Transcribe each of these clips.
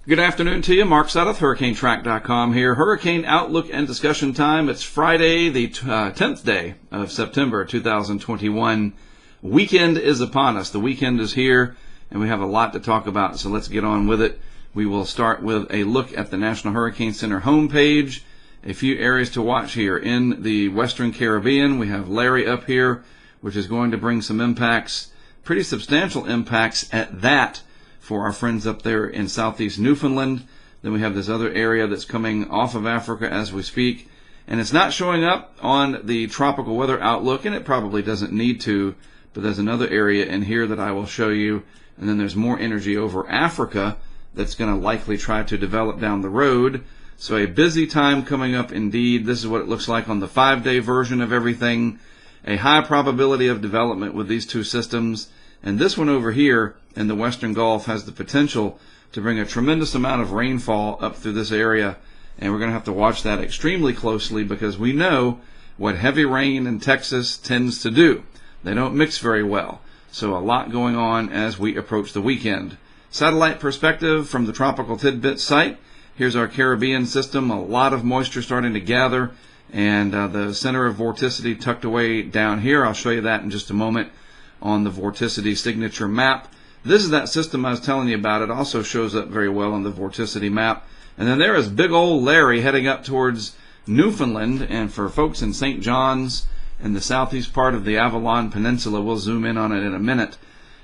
Good afternoon to you. Mark Sudduth, HurricaneTrack.com here. Hurricane Outlook and Discussion time. It's Friday, the 10th day of September 2021. Weekend is upon us. The weekend is here, and we have a lot to talk about, so let's get on with it. We will start with a look at the National Hurricane Center homepage. A few areas to watch here. In the Western Caribbean, we have Larry up here, which is going to bring some impacts, pretty substantial impacts at that, for our friends up there in southeast Newfoundland. Then we have this other area that's coming off of Africa as we speak. And it's not showing up on the tropical weather outlook, and it probably doesn't need to, but there's another area in here that I will show you. And then there's more energy over Africa that's going to likely try to develop down the road. So a busy time coming up indeed. This is what it looks like on the 5-day version of everything. A high probability of development with these two systems. And this one over here in the Western Gulf has the potential to bring a tremendous amount of rainfall up through this area. And we're going to have to watch that extremely closely because we know what heavy rain in Texas tends to do. They don't mix very well. So a lot going on as we approach the weekend. Satellite perspective from the Tropical Tidbits site. Here's our Caribbean system. A lot of moisture starting to gather. And the center of vorticity tucked away down here. I'll show you that in just a moment on the vorticity signature map. This is that system I was telling you about. It also shows up very well on the vorticity map. And then there is big old Larry heading up towards Newfoundland. And for folks in St. John's and the southeast part of the Avalon Peninsula, we'll zoom in on it in a minute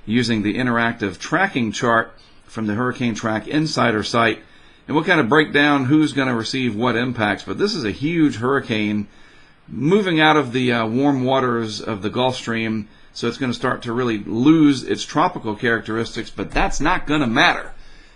using the interactive tracking chart from the HurricaneTrack Insider site. And we'll kind of break down who's going to receive what impacts. But this is a huge hurricane moving out of the warm waters of the Gulf Stream. So it's going to start to really lose its tropical characteristics, but that's not going to matter.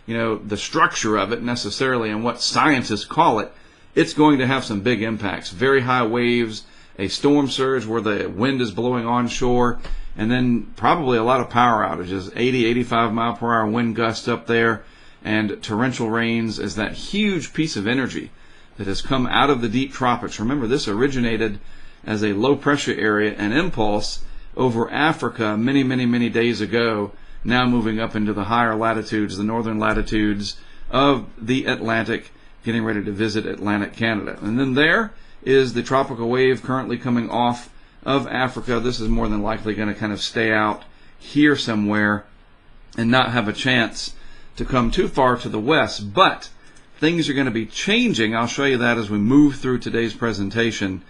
You know, the structure of it necessarily and what scientists call it, it's going to have some big impacts. Very high waves, a storm surge where the wind is blowing onshore, and then probably a lot of power outages, 80, 85 mile per hour wind gusts up there, and torrential rains as that huge piece of energy that has come out of the deep tropics. Remember, this originated as a low pressure area, an impulse over Africa many days ago, now moving up into the higher latitudes, the northern latitudes of the Atlantic, getting ready to visit Atlantic Canada. And then there is the tropical wave currently coming off of Africa. This is more than likely going to kind of stay out here somewhere and not have a chance to come too far to the west. But things are going to be changing. I'll show you that as we move through today's presentation.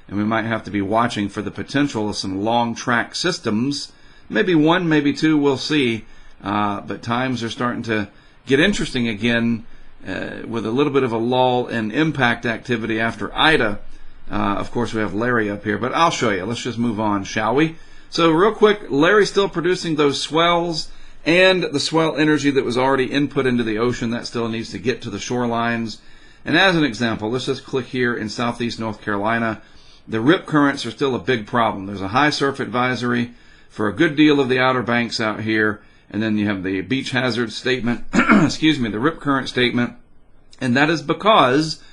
And we might have to be watching for the potential of some long track systems. Maybe one, maybe two, we'll see. But times are starting to get interesting again with a little bit of a lull in impact activity after Ida. Of course, we have Larry up here, but I'll show you. Let's just move on, shall we? So real quick, Larry's still producing those swells and the swell energy that was already input into the ocean. That still needs to get to the shorelines. And as an example, let's just click here in southeast North Carolina. The rip currents are still a big problem. There's a high surf advisory for a good deal of the Outer Banks out here. And then you have the beach hazard statement, excuse me, the rip current statement. And that is because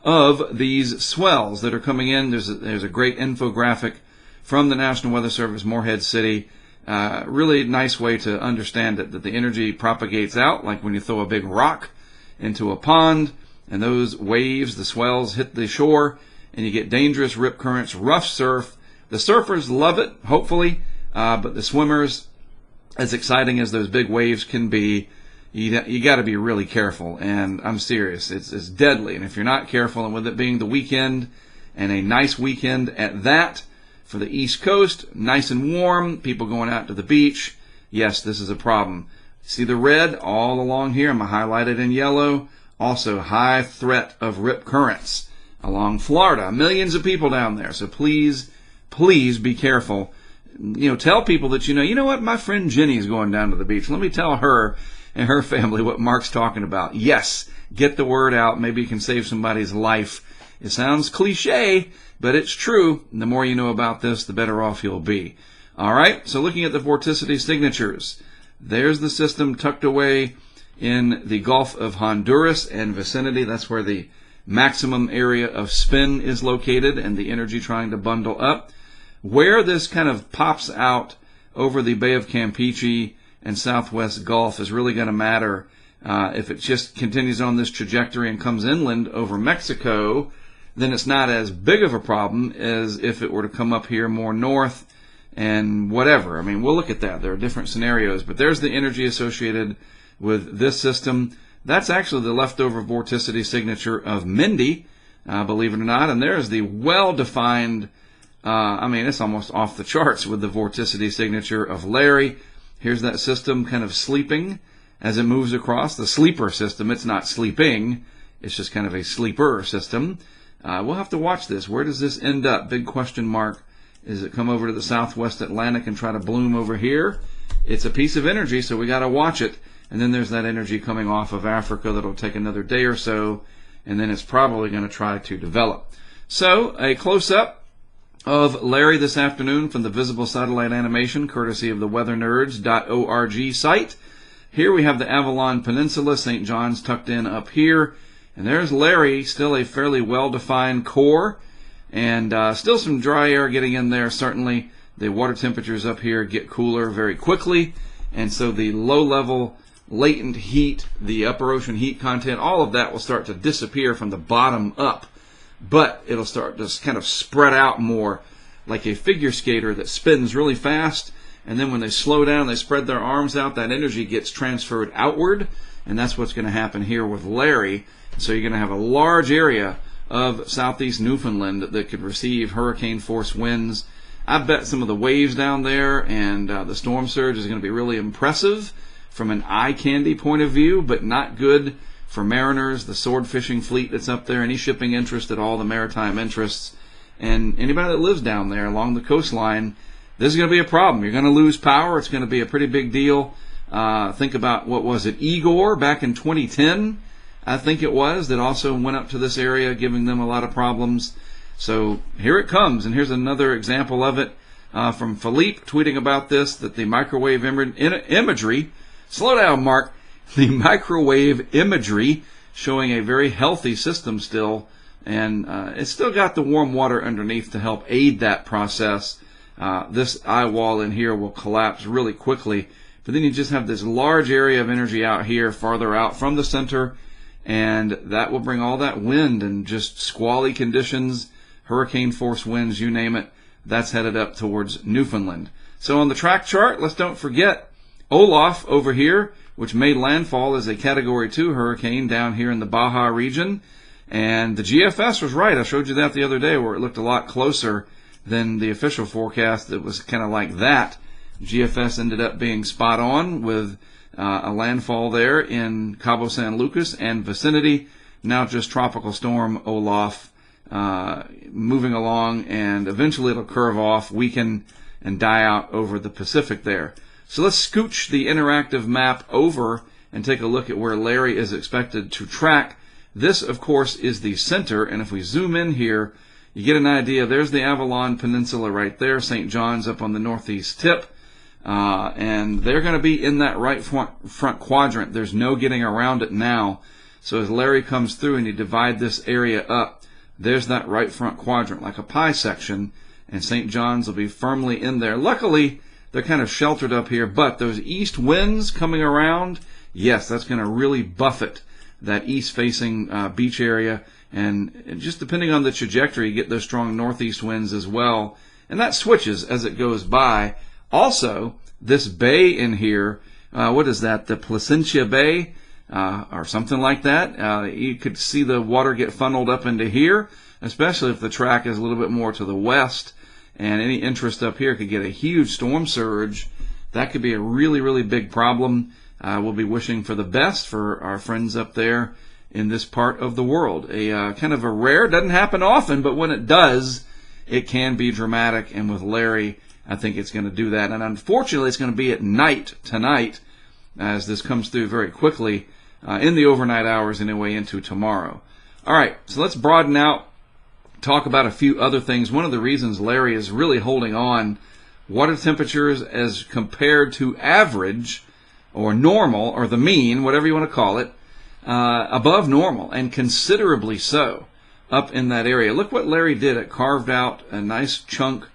of these swells that are coming in. There's a great infographic from the National Weather Service, Morehead City. Really nice way to understand it, that the energy propagates out like when you throw a big rock into a pond. And those waves, the swells, hit the shore. And you get dangerous rip currents, rough surf. The surfers love it, hopefully, but the swimmers, as exciting as those big waves can be, you got to be really careful. And I'm serious, it's deadly. And if you're not careful, and with it being the weekend, and a nice weekend at that, for the East Coast, nice and warm, people going out to the beach, yes, this is a problem. See the red all along here? I'm highlighted in yellow. Also, high threat of rip currents along Florida. Millions of people down there. So please be careful. You know, tell people that you know what, my friend Jenny is going down to the beach. Let me tell her and her family what Mark's talking about. Yes, get the word out. Maybe you can save somebody's life. It sounds cliche, but it's true. And the more you know about this, the better off you'll be. All right, so looking at the vorticity signatures, there's the system tucked away in the Gulf of Honduras and vicinity. That's where the maximum area of spin is located and the energy trying to bundle up. Where this kind of pops out over the Bay of Campeche and Southwest Gulf is really going to matter If it just continues on this trajectory and comes inland over Mexico, then it's not as big of a problem as if it were to come up here more north and whatever. I mean, we'll look at that. There are different scenarios, but there's the energy associated with this system. That's actually the leftover vorticity signature of Mindy, believe it or not, and there's the well-defined, I mean, it's almost off the charts with the vorticity signature of Larry. Here's that system kind of sleeping as it moves across. The sleeper system, it's not sleeping, it's just kind of a sleeper system. We'll have to watch this. Where does this end up? Big question mark. Does it come over to the southwest Atlantic and try to bloom over here? It's a piece of energy, so we got to watch it. And then there's that energy coming off of Africa that'll take another day or so, and then it's probably going to try to develop. So, a close-up of Larry this afternoon from the visible satellite animation, courtesy of the weathernerds.org site. Here we have the Avalon Peninsula, St. John's tucked in up here. And there's Larry, still a fairly well-defined core, and still some dry air getting in there. Certainly, the water temperatures up here get cooler very quickly, and so the low-level latent heat, the upper ocean heat content, all of that will start to disappear from the bottom up, but it'll start to kind of spread out more like a figure skater that spins really fast, and then when they slow down, they spread their arms out, that energy gets transferred outward, and that's what's going to happen here with Larry. So you're going to have a large area of southeast Newfoundland that could receive hurricane force winds. I bet some of the waves down there and the storm surge is going to be really impressive from an eye candy point of view, but not good for mariners, the sword fishing fleet that's up there, any shipping interest at all, the maritime interests, and anybody that lives down there along the coastline. This is going to be a problem. You're going to lose power. It's going to be a pretty big deal. Think about, what was it, Igor back in 2010? I think it was, that also went up to this area, giving them a lot of problems. So here it comes, and here's another example of it from Philippe tweeting about this, that the microwave imagery, slow down, Mark, the microwave imagery showing a very healthy system still, and it's still got the warm water underneath to help aid that process. This eye wall in here will collapse really quickly, but then you just have this large area of energy out here, farther out from the center, and that will bring all that wind and just squally conditions, hurricane force winds, you name it. That's headed up towards Newfoundland. So on the track chart, let's don't forget Olaf over here, which made landfall as a Category 2 hurricane down here in the Baja region. And the GFS was right. I showed you that the other day, where it looked a lot closer than the official forecast. That was kind of like that. GFS ended up being spot on with a landfall there in Cabo San Lucas and vicinity. Now just tropical storm Olaf moving along, and eventually it'll curve off, weaken, and die out over the Pacific there. So let's scooch the interactive map over and take a look at where Larry is expected to track. This, of course, is the center, and if we zoom in here, you get an idea. There's the Avalon Peninsula right there, St. John's up on the northeast tip. And they're going to be in that right front quadrant. There's no getting around it now. So as Larry comes through and you divide this area up, there's that right front quadrant, like a pie section, and St. John's will be firmly in there. Luckily, they're kind of sheltered up here, but those east winds coming around, yes, that's going to really buffet that east-facing beach area. And just depending on the trajectory, you get those strong northeast winds as well. And that switches as it goes by. Also, this bay in here, what is that, the Placentia Bay, or something like that? You could see the water get funneled up into here, especially if the track is a little bit more to the west, and any interest up here could get a huge storm surge. That could be a really, really big problem. We'll be wishing for the best for our friends up there in this part of the world. A kind of a rare, doesn't happen often, but when it does, it can be dramatic, and with Larry, I think it's going to do that. And unfortunately, it's going to be at night tonight, as this comes through very quickly in the overnight hours anyway into tomorrow. All right, so let's broaden out, talk about a few other things. One of the reasons Larry is really holding on, water temperatures as compared to average or normal, or the mean, whatever you want to call it, above normal, and considerably so up in that area. Look what Larry did. It carved out a nice chunk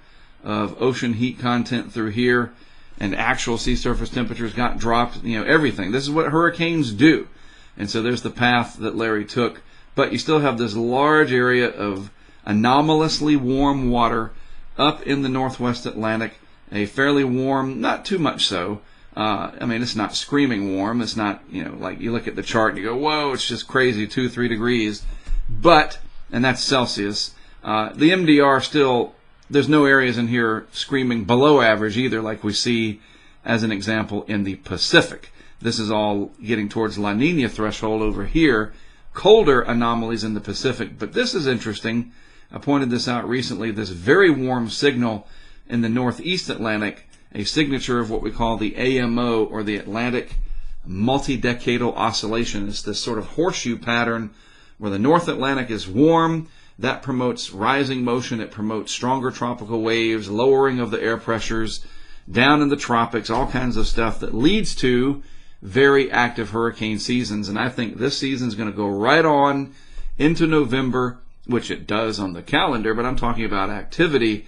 of ocean heat content through here. and actual sea surface temperatures got dropped. Everything. This is what hurricanes do. And so there's the path that Larry took. But you still have this large area of anomalously warm water up in the northwest Atlantic. A fairly warm, not too much so. It's not screaming warm. It's not, like you look at the chart and you go, whoa, it's just crazy, 2-3 degrees. But, and that's Celsius, the MDR still, there's no areas in here screaming below average either, like we see as an example in the Pacific. This is all getting towards La Nina threshold over here. Colder anomalies in the Pacific. But this is interesting. I pointed this out recently. This very warm signal in the northeast Atlantic, a signature of what we call the AMO, or the Atlantic Multi-Decadal Oscillation. It's this sort of horseshoe pattern where the North Atlantic is warm. That promotes rising motion. It promotes stronger tropical waves, lowering of the air pressures down in the tropics, all kinds of stuff that leads to very active hurricane seasons. And I think this season is going to go right on into November, which it does on the calendar, but I'm talking about activity.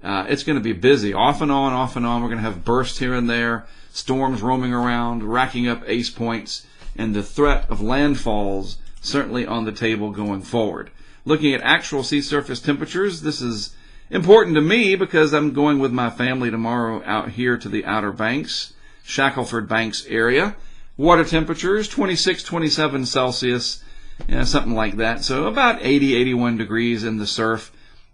It's going to be busy, off and on, off and on. We're going to have bursts here and there, storms roaming around, racking up ace points, and the threat of landfalls certainly on the table going forward. Looking at actual sea surface temperatures, this is important to me because I'm going with my family tomorrow out here to the Outer Banks, Shackleford Banks area. Water temperatures, 26, 27 Celsius, something like that. So about 80, 81 degrees in the surf.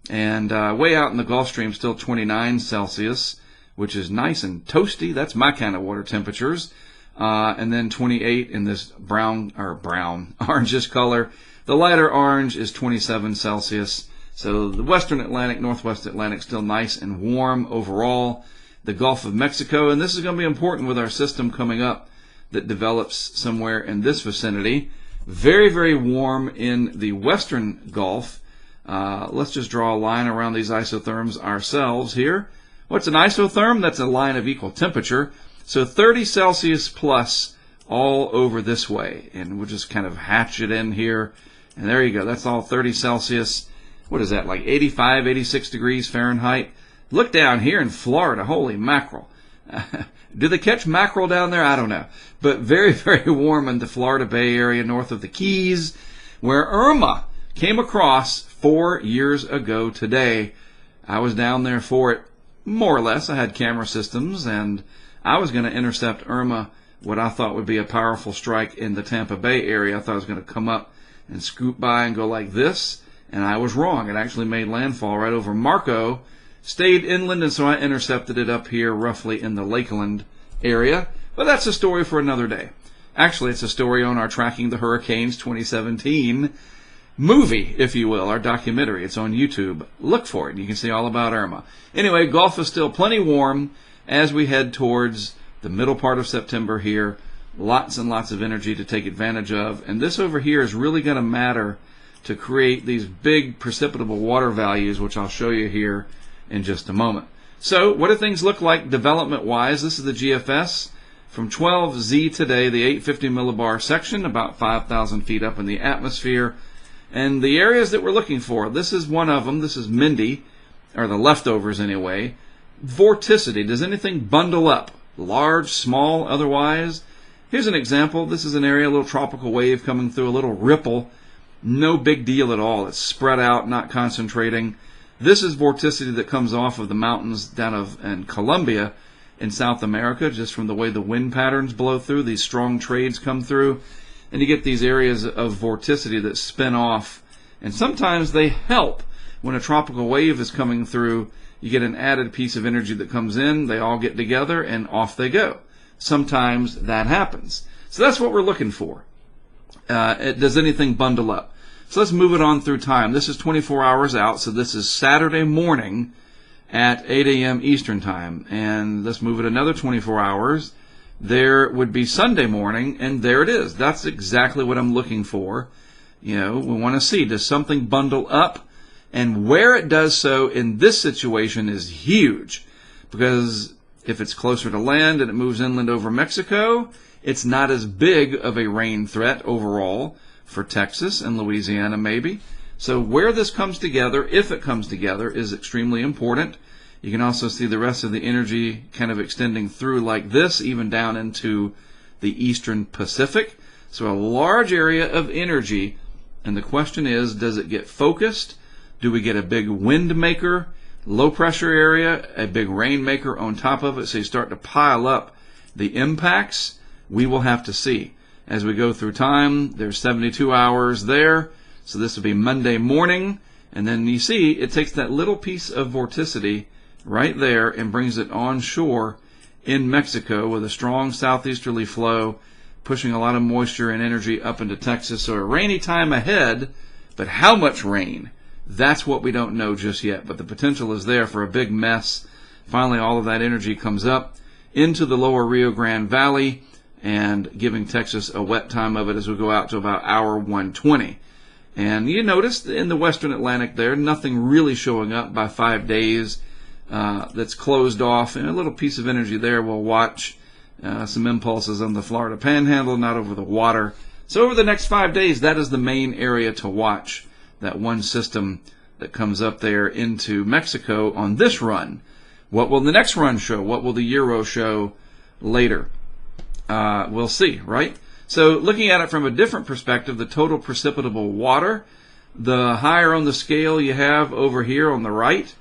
And way out in the Gulf Stream, still 29 Celsius, which is nice and toasty. That's my kind of water temperatures. And then 28 in this orangish color. The lighter orange is 27 Celsius. So the Western Atlantic, Northwest Atlantic, still nice and warm overall. The Gulf of Mexico, and this is going to be important with our system coming up that develops somewhere in this vicinity. Very, very warm in the Western Gulf. Let's just draw a line around these isotherms ourselves here. What's an isotherm? That's a line of equal temperature. So 30 Celsius plus all over this way. And we'll just kind of hatch it in here. And there you go. That's all 30 Celsius. What is that, like 85, 86 degrees Fahrenheit? Look down here in Florida. Holy mackerel. Do they catch mackerel down there? I don't know. But very, very warm in the Florida Bay area north of the Keys, where Irma came across 4 years ago today. I was down there for it, more or less. I had camera systems, and I was going to intercept Irma, what I thought would be a powerful strike in the Tampa Bay area. I thought it was going to come up and scoop by and go like this, and I was wrong. It actually made landfall right over Marco, stayed inland, and so I intercepted it up here roughly in the Lakeland area. But that's a story for another day. Actually, it's a story on our Tracking the Hurricanes 2017 movie, if you will, our documentary. It's on YouTube. Look for it, and you can see all about Irma. Anyway, Gulf is still plenty warm as we head towards the middle part of September here. Lots and lots of energy to take advantage of. And this over here is really going to matter to create these big precipitable water values, which I'll show you here in just a moment. So what do things look like development-wise? This is the GFS from 12Z today, the 850 millibar section, about 5,000 feet up in the atmosphere. And the areas that we're looking for, this is one of them. This is Mindy, or the leftovers anyway. Vorticity. Does anything bundle up? Large, small, otherwise? Here's an example. This is an area, a little tropical wave coming through, a little ripple. No big deal at all. It's spread out, not concentrating. This is vorticity that comes off of the mountains down in Colombia in South America, just from the way the wind patterns blow through. These strong trades come through, and you get these areas of vorticity that spin off. And sometimes they help. When a tropical wave is coming through, you get an added piece of energy that comes in. They all get together, and off they go. Sometimes that happens. So that's what we're looking for. Does anything bundle up? So let's move it on through time. This is 24 hours out, so this is Saturday morning at 8 a.m. Eastern Time. And let's move it another 24 hours. There would be Sunday morning, and there it is. That's exactly what I'm looking for. We want to see, does something bundle up? And where it does so in this situation is huge, because if it's closer to land and it moves inland over Mexico, it's not as big of a rain threat overall for Texas and Louisiana maybe. So where this comes together, if it comes together, is extremely important. You can also see the rest of the energy kind of extending through like this, even down into the eastern Pacific. So a large area of energy. And the question is, does it get focused? Do we get a big wind maker, low pressure area, a big rain maker on top of it? So you start to pile up the impacts. We will have to see. As we go through time, there's 72 hours there. So this will be Monday morning. And then you see it takes that little piece of vorticity right there and brings it onshore in Mexico with a strong southeasterly flow, pushing a lot of moisture and energy up into Texas. So a rainy time ahead, but how much rain? That's what we don't know just yet. But the potential is there for a big mess. Finally, all of that energy comes up into the lower Rio Grande Valley and giving Texas a wet time of it as we go out to about hour 120. And you notice in the western Atlantic there, nothing really showing up by 5 days. That's closed off, and a little piece of energy there. We'll watch some impulses on the Florida Panhandle, not over the water. So over the next 5 days, that is the main area to watch, that one system that comes up there into Mexico on this run. What will the next run show? What will the Euro show later? We'll see, right? So looking at it from a different perspective, the total precipitable water, the higher on the scale you have over here on the right,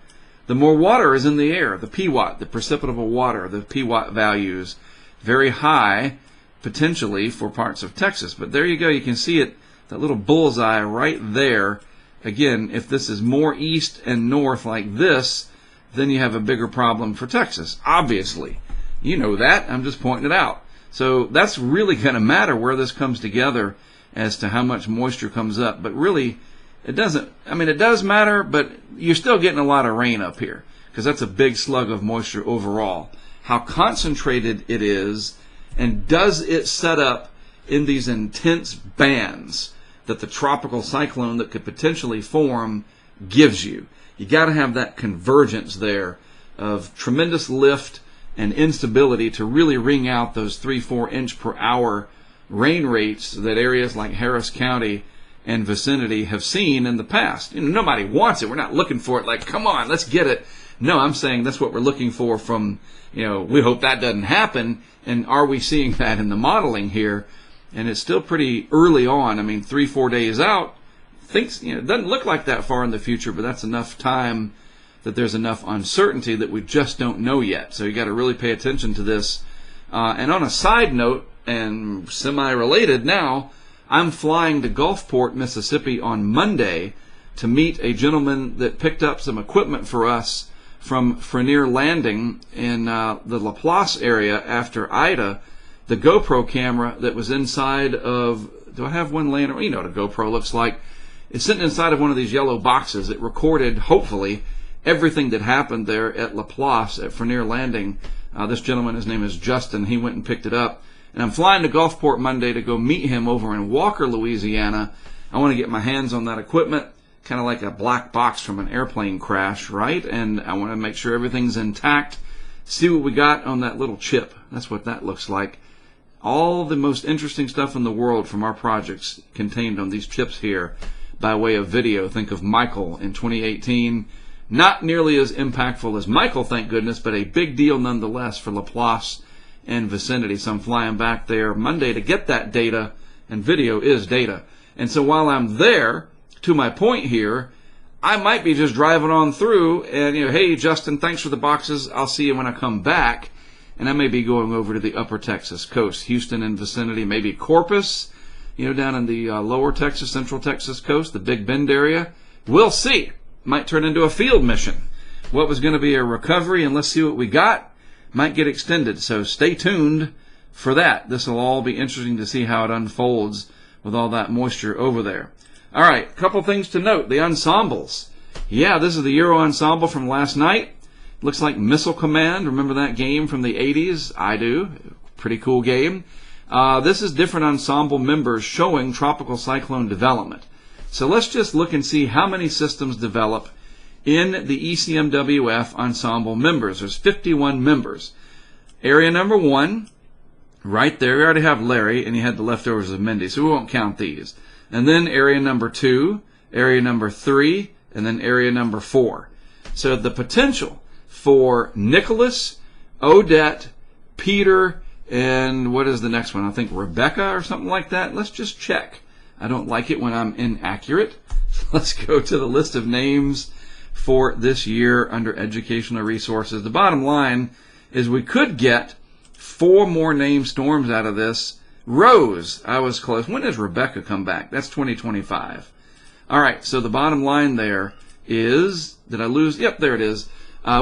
the more water is in the air. The PWatt, the precipitable water, the PWatt values, very high potentially for parts of Texas. But there you go. You can see it, that little bullseye right there. Again, if this is more east and north like this, then you have a bigger problem for Texas, obviously. You know that. I'm just pointing it out. So that's really going to matter where this comes together as to how much moisture comes up. But really, it doesn't. I mean, it does matter, but you're still getting a lot of rain up here because that's a big slug of moisture overall. How concentrated it is, and does it set up in these intense bands that the tropical cyclone that could potentially form gives you? You got to have that convergence there of tremendous lift and instability to really wring out those 3-4 inch per hour rain rates that areas like Harris County and vicinity have seen in the past. You know, nobody wants it. We're not looking for it like, come on, let's get it. No, I'm saying that's what we're looking for from, we hope that doesn't happen. And are we seeing that in the modeling here? And it's still pretty early on. I mean, 3-4 days out, it doesn't look like that far in the future, but that's enough time that there's enough uncertainty that we just don't know yet. So you got to really pay attention to this. And on a side note, and semi-related now, I'm flying to Gulfport, Mississippi on Monday to meet a gentleman that picked up some equipment for us from Frenier Landing in the Laplace area after Ida. The GoPro camera that was inside of, do I have one laying around? You know what a GoPro looks like. It's sitting inside of one of these yellow boxes. It recorded, hopefully, everything that happened there at Laplace at Frenier Landing. This gentleman, his name is Justin, he went and picked it up. And I'm flying to Gulfport Monday to go meet him over in Walker, Louisiana. I want to get my hands on that equipment, kind of like a black box from an airplane crash, right? And I want to make sure everything's intact. See what we got on that little chip. That's what that looks like. All the most interesting stuff in the world from our projects contained on these chips here by way of video. Think of Michael in 2018. Not nearly as impactful as Michael, thank goodness, but a big deal nonetheless for Laplace and vicinity. So I'm flying back there Monday to get that data, and video is data. And so while I'm there, to my point here, I might be just driving on through and, hey, Justin, thanks for the boxes. I'll see you when I come back. And I may be going over to the upper Texas coast, Houston and vicinity, maybe Corpus, down in the lower Texas, central Texas coast, the Big Bend area. We'll see. Might turn into a field mission. What was going to be a recovery, and let's see what we got, might get extended. So stay tuned for that. This will all be interesting to see how it unfolds with all that moisture over there. All right, a couple things to note. The Ensembles. Yeah, this is the Euro Ensemble from last night. Looks like Missile Command. Remember that game from the 80s? I do. Pretty cool game. This is different ensemble members showing tropical cyclone development. So let's just look and see how many systems develop in the ECMWF ensemble members. There's 51 members. Area number 1, right there, we already have Larry, and you had the leftovers of Mindy, so we won't count these. And then area number 2, area number 3, and then area number 4. So the potential for Nicholas, Odette, Peter, and what is the next one? I think Rebecca or something like that. Let's just check. I don't like it when I'm inaccurate. Let's go to the list of names for this year under educational resources. The bottom line is we could get 4 more named storms out of this. Rose, I was close. When does Rebecca come back? That's 2025. All right, so the bottom line there is, did I lose? Yep, there it is.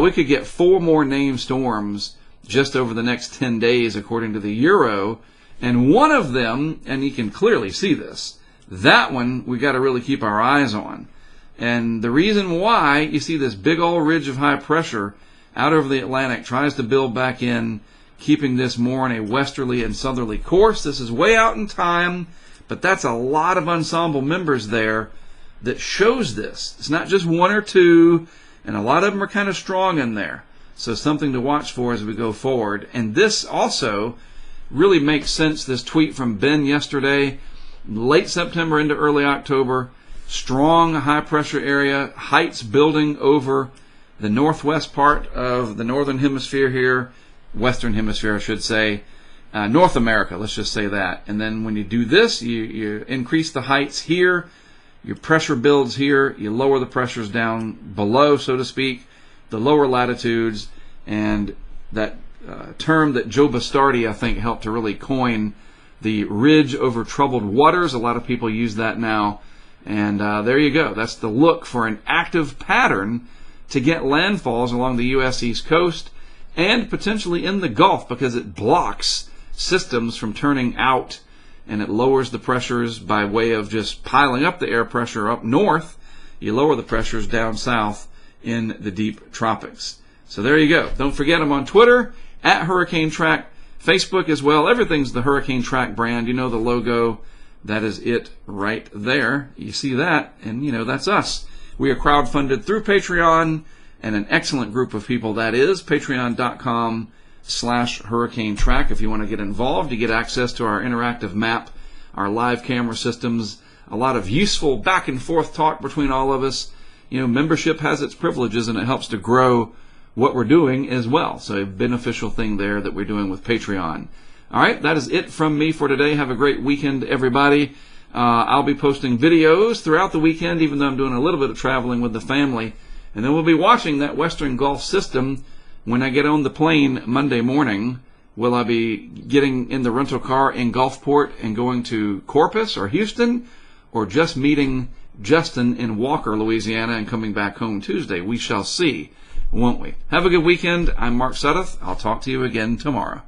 We could get 4 more named storms just over the next 10 days, according to the Euro. And one of them, and you can clearly see this, that one we got to really keep our eyes on. And the reason why, you see this big old ridge of high pressure out over the Atlantic tries to build back in, keeping this more on a westerly and southerly course. This is way out in time, but that's a lot of ensemble members there that shows this. It's not just 1 or 2, and a lot of them are kind of strong in there. So something to watch for as we go forward. And this also really makes sense, this tweet from Ben yesterday. Late September into early October, strong high pressure area, heights building over the northwest part of the northern hemisphere here, western hemisphere I should say, North America, let's just say that. And then when you do this, you increase the heights here, your pressure builds here, you lower the pressures down below, so to speak, the lower latitudes, and that term that Joe Bastardi, I think, helped to really coin, the ridge over troubled waters. A lot of people use that now. And there you go. That's the look for an active pattern to get landfalls along the U.S. East Coast and potentially in the Gulf, because it blocks systems from turning out, and it lowers the pressures by way of just piling up the air pressure up north. You lower the pressures down south in the deep tropics. So there you go. Don't forget, I'm on Twitter at HurricaneTrack, Facebook as well. Everything's the HurricaneTrack brand. You know the logo. That is it right there. You see that, and you know that's us. We are crowdfunded through Patreon, and an excellent group of people that is. Patreon.com/HurricaneTrack. If you want to get involved, you get access to our interactive map, our live camera systems, a lot of useful back and forth talk between all of us. You know, membership has its privileges, and it helps to grow what we're doing as well. So a beneficial thing there that we're doing with Patreon. All right, that is it from me for today. Have a great weekend, everybody. I'll be posting videos throughout the weekend, even though I'm doing a little bit of traveling with the family. And then we'll be watching that Western Gulf system when I get on the plane Monday morning. Will I be getting in the rental car in Gulfport and going to Corpus or Houston, or just meeting Justin in Walker, Louisiana, and coming back home Tuesday? We shall see, won't we? Have a good weekend. I'm Mark Sudduth. I'll talk to you again tomorrow.